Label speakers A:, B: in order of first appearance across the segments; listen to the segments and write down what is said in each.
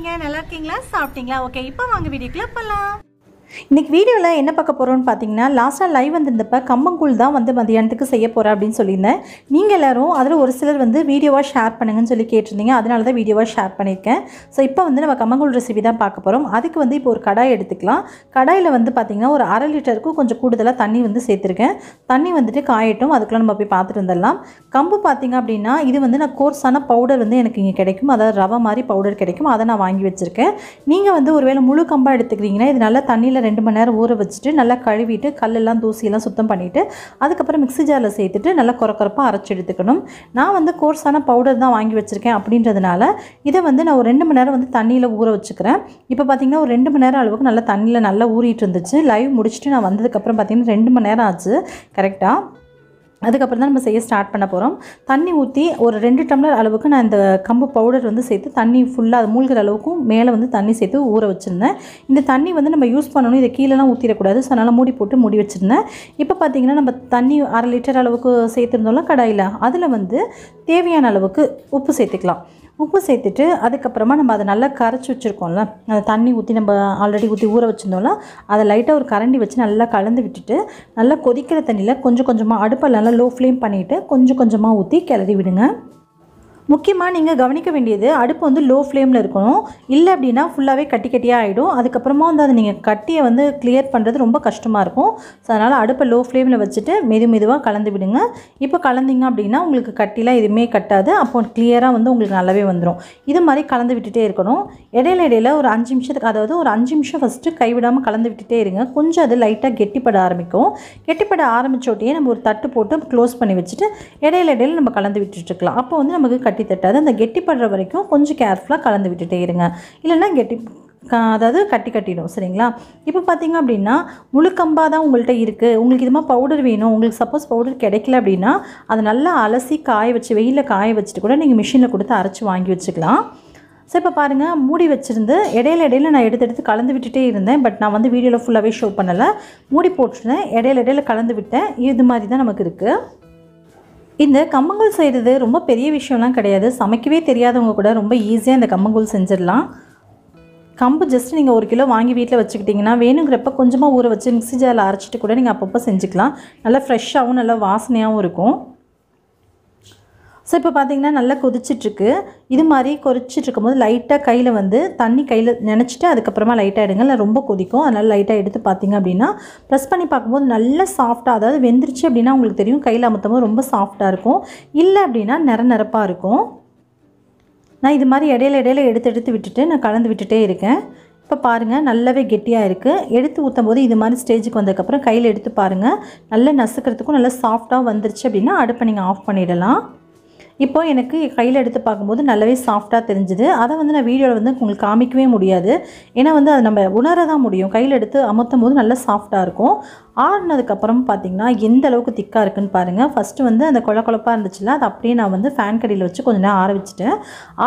A: இருக்கீங்க? நல்லா இருக்கீங்களா? சாப்பிட்டீங்களா? ஓகே, இப்போ வாங்க வீடியோக்குள்ள போலாம்.
B: இன்றைக்கி வீடியோவில் என்ன பார்க்க போகிறோன்னு பார்த்தீங்கன்னா, லாஸ்ட்டாக லைவ் வந்திருந்தப்போ கம்பங்கூழ் தான் மதியானத்துக்கு செய்ய போகிறேன் அப்படின்னு சொல்லியிருந்தேன். நீங்கள் எல்லோரும் அதில் ஒரு சிலர் வீடியோவாக ஷேர் பண்ணுங்கன்னு சொல்லி கேட்டிருந்தீங்க. அதனால தான் வீடியோவாக ஷேர் பண்ணியிருக்கேன். ஸோ இப்போ நம்ம கம்பங்கூழ் ரெசிபி தான் பார்க்க போகிறோம். அதுக்கு இப்போ ஒரு கடாய் எடுத்துக்கலாம். கடாயில் பார்த்தீங்கன்னா ஒரு 1/2 லிட்டருக்கும் கொஞ்சம் கூடுதலாக தண்ணி சேர்த்துருக்கேன். தண்ணி காயட்டும். அதுக்குள்ளே நம்ம போய் பார்த்துட்டு வந்துடலாம். கம்பு பார்த்திங்க அப்படின்னா இது நான் கோர்ஸான பவுடர் எனக்கு இங்கே கிடைக்கும். அதாவது ரவை மாதிரி பவுடர் கிடைக்கும். அதை நான் வாங்கி வச்சுருக்கேன். நீங்கள் ஒருவேளை முழு கம்பாக எடுத்துக்கிறீங்கன்னா இது நல்லா தண்ணியில் 2 மணி நேரம் ஊற வச்சுட்டு நல்லா கழுவிட்டு கல்லெல்லாம் தூசியெல்லாம் சுத்தம் பண்ணிவிட்டு அதுக்கப்புறம் மிக்ஸி ஜாரில் சேர்த்துட்டு நல்லா கொரக்கொரப்பாக அரைச்சி எடுத்துக்கணும். நான் கோர்ஸான பவுடர் தான் வாங்கி வச்சுருக்கேன் அப்படின்றதுனால இதை நான் ஒரு 2 மணி நேரம் தண்ணியில் ஊற வச்சுக்கிறேன். இப்போ பார்த்திங்கன்னா ஒரு 2 மணி நேரம் அளவுக்கு நல்லா தண்ணியில் நல்லா ஊறிட்டு இருந்துச்சு. லைவ் முடிச்சுட்டு நான் வந்ததுக்கப்புறம் பார்த்திங்கன்னா 2 மணி நேரம் ஆச்சு கரெக்டாக. அதுக்கப்புறம் தான் நம்ம செய்ய ஸ்டார்ட் பண்ண போகிறோம். தண்ணி ஊற்றி ஒரு 2 டம்ளர் அளவுக்கு நான் இந்த கம்பு பவுடர் சேர்த்து தண்ணி ஃபுல்லாக அது மூழ்கிற அளவுக்கும் மேலே தண்ணி சேர்த்து ஊற வச்சுருந்தேன். இந்த தண்ணி நம்ம யூஸ் பண்ணணும். இதை கீழெல்லாம் ஊற்றிடக்கூடாது. ஸோ அதனால் மூடி போட்டு மூடி வச்சுருந்தேன். இப்போ பார்த்திங்கன்னா நம்ம தண்ணி 1/2 லிட்டர் அளவுக்கு சேர்த்துருந்தோம்ல கடாயில், அதில் தேவையான அளவுக்கு உப்பு சேர்த்துக்கலாம். உப்பு சேர்த்துட்டு அதுக்கப்புறமா நம்ம அதை நல்லா கரைச்சி வச்சுருக்கோம்ல, அந்த தண்ணி ஊற்றி நம்ம ஆல்ரெடி ஊற்றி ஊற வச்சுருந்தோம்ல, அதை லைட்டாக ஒரு கரண்டி வச்சு நல்லா கலந்து விட்டுட்டு நல்லா கொதிக்கிற தண்ணியில் கொஞ்சம் கொஞ்சமாக அடுப்பை நல்லா லோ ஃப்ளேம் பண்ணிவிட்டு கொஞ்சம் கொஞ்சமாக ஊற்றி கிளறி விடுங்க. முக்கியமாக நீங்கள் கவனிக்க வேண்டியது அடுப்பு லோ ஃப்ளேமில் இருக்கணும். இல்லை அப்படின்னா ஃபுல்லாகவே கட்டி கட்டியாக ஆகிடும். அதுக்கப்புறமா அதை நீங்கள் கட்டியை கிளியர் பண்ணுறது ரொம்ப கஷ்டமாக இருக்கும். ஸோ அதனால் அடுப்பை லோ ஃப்ளேமில் வச்சுட்டு மெதுவாக கலந்து விடுங்க. இப்போ கலந்திங்க அப்படின்னா உங்களுக்கு கட்டிலாம் எதுவுமே கட்டாது. அப்போ கிளியராக உங்களுக்கு நல்லாவே வந்துடும். இது மாதிரி கலந்து விட்டுட்டே இருக்கணும். இடையில ஒரு 5 நிமிஷத்துக்கு, அதாவது ஒரு 5 நிமிஷம் ஃபஸ்ட்டு கைவிடாமல் கலந்து விட்டுட்டே இருங்க. கொஞ்சம் அது லைட்டாக கெட்டிப்பட ஆரம்பிக்கும். கெட்டிப்பட ஆரம்பித்தோட்டையே நம்ம ஒரு தட்டு போட்டு க்ளோஸ் பண்ணி வச்சுட்டு இடையில நம்ம கலந்து விட்டுட்டுருக்கலாம். அப்போ நமக்கு கட்டி தட்டாது. அந்த கெட்டிப்படுற வரைக்கும் கொஞ்சம் கேர்ஃபுல்லாக கலந்து விட்டுட்டே இருங்க. இல்லைன்னா அதாவது கட்டிடும். சரிங்களா? இப்போ பார்த்திங்க அப்படின்னா முழு கம்பாக தான் உங்கள்கிட்ட இருக்குது. உங்களுக்கு இது மாதிரி பவுடர் வேணும், உங்களுக்கு சப்போஸ் பவுடர் கிடைக்கல அப்படின்னா அதை நல்லா அலசி காய வச்சு வெயிலில் காய வச்சுட்டு கூட நீங்கள் மிஷினில் கொடுத்து அரைச்சி வாங்கி வச்சுக்கலாம். ஸோ இப்போ பாருங்கள், மூடி வச்சுருந்து இடையில நான் எடுத்து கலந்து விட்டுட்டே இருந்தேன். பட் நான் வீடியோவில் ஃபுல்லாகவே ஷோ பண்ணலை. மூடி போட்டுருந்தேன், இடையில கலந்து விட்டேன். இது மாதிரி தான் நமக்கு இருக்குது. இந்த கம்பங்கூழ் செய்கிறது ரொம்ப பெரிய விஷயம்லாம் கிடையாது. சமைக்கவே தெரியாதவங்க கூட ரொம்ப ஈஸியாக இந்த கம்பங்கூழ் செஞ்சிடலாம். கம்பு ஜஸ்ட் நீங்கள் 1 கிலோ வாங்கி வீட்டில் வச்சுக்கிட்டிங்கன்னா வேணுங்கிறப்ப கொஞ்சமாக ஊற வச்சு மிக்ஸி ஜாரில் அரைச்சிட்டு கூட நீங்கள் அப்பப்போ செஞ்சுக்கலாம். நல்லா ஃப்ரெஷ்ஷாகவும் நல்லா வாசனையாகவும் இருக்கும். ஸோ இப்போ பார்த்திங்கன்னா நல்லா கொதிச்சிட்ருக்கு. இது மாதிரி கொதிச்சிட்ருக்கும் போது லைட்டாக கையில் தண்ணி கையில் நினச்சிட்டு அதுக்கப்புறமா லைட்டாக எடுங்க. இல்லை ரொம்ப கொதிக்கும். அதனால் லைட்டாக எடுத்து பார்த்திங்க அப்படின்னா ப்ரெஸ் பண்ணி பார்க்கும்போது நல்லா சாஃப்டாக, அதாவது வெந்துருச்சு அப்படின்னா உங்களுக்கு தெரியும் கையில் அமுத்தும் ரொம்ப சாஃப்டாக இருக்கும். இல்லை அப்படின்னா நிரப்பாக இருக்கும். நான் இது மாதிரி இடையில எடுத்து விட்டுட்டு நான் கலந்து விட்டுட்டே இருக்கேன். இப்போ பாருங்கள் நல்லாவே கெட்டியாக இருக்குது. எடுத்து ஊற்றும் போது இது மாதிரி ஸ்டேஜுக்கு வந்ததுக்கப்புறம் கையில் எடுத்து பாருங்கள், நல்லா நசுக்கிறதுக்கும் நல்லா சாஃப்டாக வந்துருச்சு அப்படின்னா அடுப்பை நீங்கள் ஆஃப் பண்ணிடலாம். இப்போ எனக்கு கையில் எடுத்து பார்க்கும்போது நல்லாவே சாஃப்டாக தெரிஞ்சுது. அதை நான் வீடியோவில் உங்களுக்கு காமிக்கவே முடியாது. ஏன்னா அதை நம்ம உணர தான் முடியும். கையில் எடுத்து அமுத்தும் போது நல்லா சாஃப்டாக இருக்கும். ஆறுனதுக்கப்புறம் பார்த்திங்கன்னா எந்த அளவுக்கு திக்காக இருக்குன்னு பாருங்கள். ஃபஸ்ட்டு அந்த கொழப்பாக இருந்துச்சுல, அது அப்படியே நான் ஃபேன் கடியில் வச்சு கொஞ்சம் நேரம் ஆற வச்சுட்டேன்.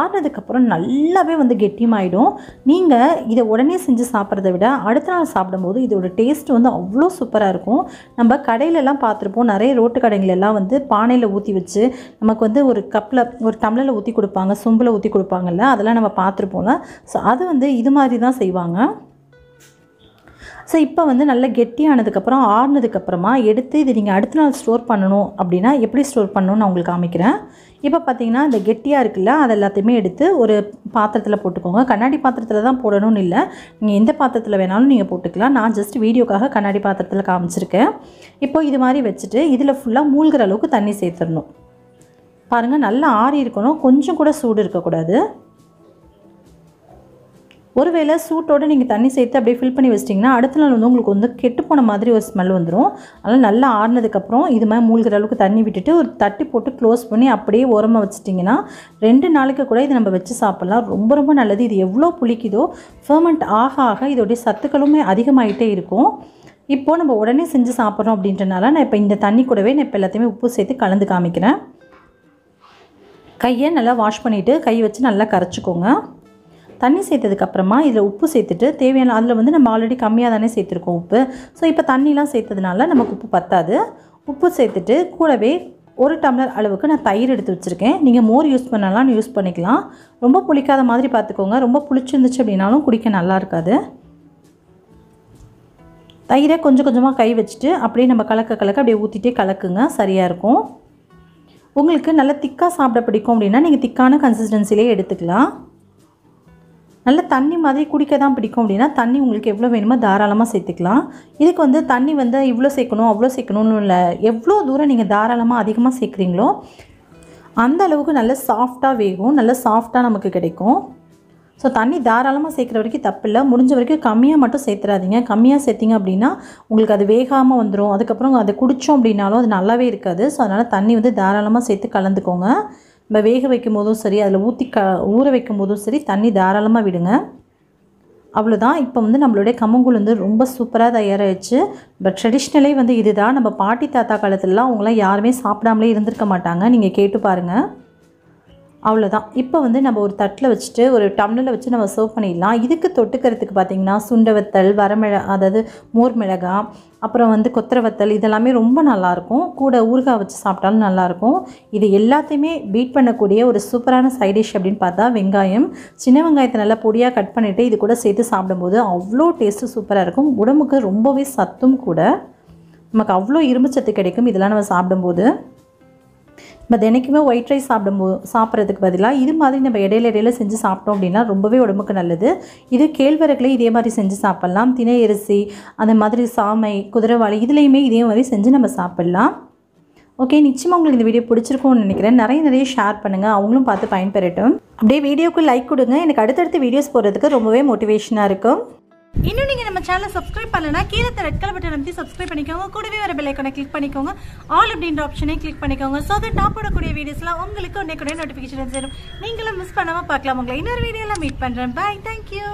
B: ஆறுனதுக்கப்புறம் நல்லாவே கெட்டியமாயிடும். நீங்கள் இதை உடனே செஞ்சு சாப்பிட்றத விட அடுத்த நாள் சாப்பிடும்போது இதோட டேஸ்ட் அவ்வளோ சூப்பராக இருக்கும். நம்ம கடையிலலாம் பார்த்துருப்போம், நிறைய ரோட்டு கடைங்களெல்லாம் பானையில் ஊற்றி வச்சு நமக்கு ஒரு கப்பில் ஒரு டம்ளரில் ஊற்றி கொடுப்பாங்க, சொம்பில் ஊற்றி கொடுப்பாங்கல்ல, அதெல்லாம் நம்ம பார்த்துருப்போம்ல. ஸோ அது இது மாதிரி தான் செய்வாங்க. ஸோ இப்போ நல்லா கெட்டியானதுக்கப்புறம் ஆறுனதுக்கப்புறமா எடுத்து இது நீங்கள் அடுத்த நாள் ஸ்டோர் பண்ணணும் அப்படின்னா எப்படி ஸ்டோர் பண்ணணும்னு நான் உங்களுக்கு காமிக்கிறேன். இப்போ பார்த்திங்கன்னா இந்த கெட்டியாக இருக்குல்ல, அது எல்லாத்தையுமே எடுத்து ஒரு பாத்திரத்தில் போட்டுக்கோங்க. கண்ணாடி பாத்திரத்தில் தான் போடணும்னு இல்லை, நீங்கள் எந்த பாத்திரத்தில் வேணாலும் நீங்கள் போட்டுக்கலாம். நான் ஜஸ்ட் வீடியோக்காக கண்ணாடி பாத்திரத்தில் காமிச்சிருக்கேன். இப்போ இது மாதிரி வச்சுட்டு இதில் ஃபுல்லாக மூழ்கிற அளவுக்கு தண்ணி சேர்த்துடணும். பாருங்கள் நல்லா ஆறி இருக்கணும், கொஞ்சம் கூட சூடு இருக்கக்கூடாது. ஒருவேளை சூட்டோடு நீங்கள் தண்ணி சேர்த்து அப்படியே ஃபில் பண்ணி வச்சிட்டிங்கன்னா அடுத்த நாள் உங்களுக்கு கெட்டு போன மாதிரி ஒரு ஸ்மெல் வந்துடும். அதனால் நல்லா ஆறுனதுக்கப்புறம் இது மாதிரி மூழ்கிற அளவுக்கு தண்ணி விட்டுட்டு ஒரு தட்டி போட்டு க்ளோஸ் பண்ணி அப்படியே ஓரமாக வச்சிட்டிங்கன்னா 2 நாளைக்கு கூட இதை நம்ம வச்சு சாப்பிட்லாம். ரொம்ப ரொம்ப நல்லது. இது எவ்வளோ புளிக்குதோ ஃபெர்மெண்ட் ஆக ஆக இதோடைய சத்துக்களுமே அதிகமாகிட்டே இருக்கும். இப்போது நம்ம உடனே செஞ்சு சாப்பிட்றோம் அப்படின்றனால நான் இப்போ இந்த தண்ணி கூடவே நான் இப்போ எல்லாத்தையுமே உப்பு சேர்த்து கலந்து காமிக்கிறேன். கையை நல்லா வாஷ் பண்ணிவிட்டு கை வச்சு நல்லா கரைச்சிக்கோங்க. தண்ணி சேர்த்ததுக்கப்புறமா இதில் உப்பு சேர்த்துட்டு தேவையான, அதில் நம்ம ஆல்ரெடி கம்மியாக தானே சேர்த்துருக்கோம் உப்பு. ஸோ இப்போ தண்ணிலாம் சேர்த்ததுனால நமக்கு உப்பு பத்தாது. உப்பு சேர்த்துட்டு கூடவே 1 டம்ளர் அளவுக்கு நான் தயிர் எடுத்து வச்சுருக்கேன். நீங்கள் மோர் யூஸ் பண்ணலாம் யூஸ் பண்ணிக்கலாம். ரொம்ப புளிக்காத மாதிரி பார்த்துக்கோங்க. ரொம்ப புளிச்சிருந்துச்சு அப்படின்னாலும் குடிக்க நல்லா இருக்காது. தயிரை கொஞ்சம் கொஞ்சமாக கை வச்சுட்டு அப்படியே நம்ம கலக்க அப்படியே ஊற்றிட்டே கலக்குங்க, சரியாக இருக்கும். உங்களுக்கு நல்லா திக்காக சாப்பிட பிடிக்கும் அப்படின்னா நீங்கள் திக்கான கன்சிஸ்டன்சிலே எடுத்துக்கலாம். நல்ல தண்ணி மாதிரி குடிக்க தான் பிடிக்கும் அப்படின்னா தண்ணி உங்களுக்கு எவ்வளோ வேணுமோ தாராளமாக சேர்த்துக்கலாம். இதுக்கு வந்து தண்ணி வந்து இவ்வளோ சேர்க்கணும் அவ்வளோ சேர்க்கணும்னு இல்லை. எவ்வளோ தூரம் நீங்கள் தாராளமாக அதிகமாக சேர்க்குறீங்களோ அந்த அளவுக்கு நல்ல சாஃப்டாக வேகும், நல்ல சாஃப்டாக நமக்கு கிடைக்கும். ஸோ தண்ணி தாராளமாக சேர்க்குற வரைக்கும் தப்பில்லை. முடிஞ்ச வரைக்கும் கம்மியாக மட்டும் சேர்த்துறாதீங்க. கம்மியாக சேர்த்திங்க அப்படின்னா உங்களுக்கு அது வேகாமல் வந்துடும். அதுக்கப்புறம் அதை குடித்தோம் அப்படின்னாலும் அது நல்லாவே இருக்காது. ஸோ அதனால் தண்ணி வந்து தாராளமாக சேர்த்து கலந்துக்கோங்க. நம்ம வேக வைக்கும் போதும் சரி, அதில் ஊற வைக்கும் போதும் சரி தண்ணி தாராளமாக விடுங்க. அவ்வளோதான். இப்போ வந்து நம்மளுடைய கம்மங்கூழ் வந்து ரொம்ப சூப்பராக தயாராகிடுச்சு. பட் ட்ரெடிஷ்னலே வந்து இதுதான். நம்ம பாட்டி தாத்தா காலத்துலலாம் அவங்களாம் யாருமே சாப்பிடாமலே இருந்திருக்க மாட்டாங்க. நீங்கள் கேட்டு பாருங்கள். அவ்வளோதான். இப்போ வந்து நம்ம ஒரு தட்டில் வச்சுட்டு ஒரு டம்ளரில் வச்சு நம்ம சர்வ் பண்ணிடலாம். இதுக்கு தொட்டுக்கிறதுக்கு பார்த்திங்கன்னா சுண்டவத்தல், அதாவது மோர் மிளகாய், அப்புறம் வந்து கொத்தரவத்தல் இதெல்லாமே ரொம்ப நல்லாயிருக்கும். கூட ஊறுகாய் வச்சு சாப்பிட்டாலும் நல்லாயிருக்கும். இது எல்லாத்தையுமே பீட் பண்ணக்கூடிய ஒரு சூப்பரான சைட் டிஷ் அப்படின்னு பார்த்தா வெங்காயம். சின்ன வெங்காயத்தை நல்லா பொடியாக கட் பண்ணிவிட்டு இது கூட சேர்த்து சாப்பிடும்போது அவ்வளோ டேஸ்ட்டு சூப்பராக இருக்கும். உடம்புக்கு ரொம்பவே சத்தும் கூட. நமக்கு அவ்வளோ இரும்பு சத்து கிடைக்கும் இதெல்லாம் நம்ம சாப்பிடும்போது. நம்ம தினைக்குமே ஒயிட் ரைஸ் சாப்பிட்றதுக்கு பதிலாக இது மாதிரி நம்ம இடையில செஞ்சு சாப்பிட்டோம் அப்படின்னா ரொம்பவே உடம்புக்கு நல்லது. இது கேழ்வரகுல இதே மாதிரி செஞ்சு சாப்பிட்லாம். தினை அரிசி, அந்த மாதிரி சாமை, குதிரைவாளி இதுலேயுமே இதே மாதிரி செஞ்சு நம்ம சாப்பிட்லாம். ஓகே, நிச்சயமாக உங்களுக்கு இந்த வீடியோ பிடிச்சிருக்கும்னு நினைக்கிறேன். நிறைய ஷேர் பண்ணுங்கள், அவங்களும் பார்த்து பயன்பெறட்டும். அப்படியே வீடியோக்கு லைக் கொடுங்க. எனக்கு அடுத்தடுத்து வீடியோஸ் போடுறதுக்கு ரொம்பவே மோட்டிவேஷனாக இருக்கும்.
A: இன்னும் நீங்க நம்ம சேனலை சப்ஸ்கிரைப் பண்ணலனா கீழே ரெட் கலர் பட்டன் அமைத்து சப்ஸ்கிரைப் பண்ணிக்கோங்க. கூடவே வர பெல் ஐகானை கிளிக் பண்ணிக்கோங்க. ஆல் அப்படின்ற ஆப்ஷனை கிளிக் பண்ணிக்கோங்க. சோ தட் நான் போடக்கூடிய வீடியோஸ்லாம் உங்களுக்கு உடனே நோட்டிஃபிகேஷன் வரும். நீங்களும் மிஸ் பண்ணாம பார்க்கலாம். உங்களை இன்னொரு வீடியோல மீட் பண்றேன். பை. தேங்க்யூ.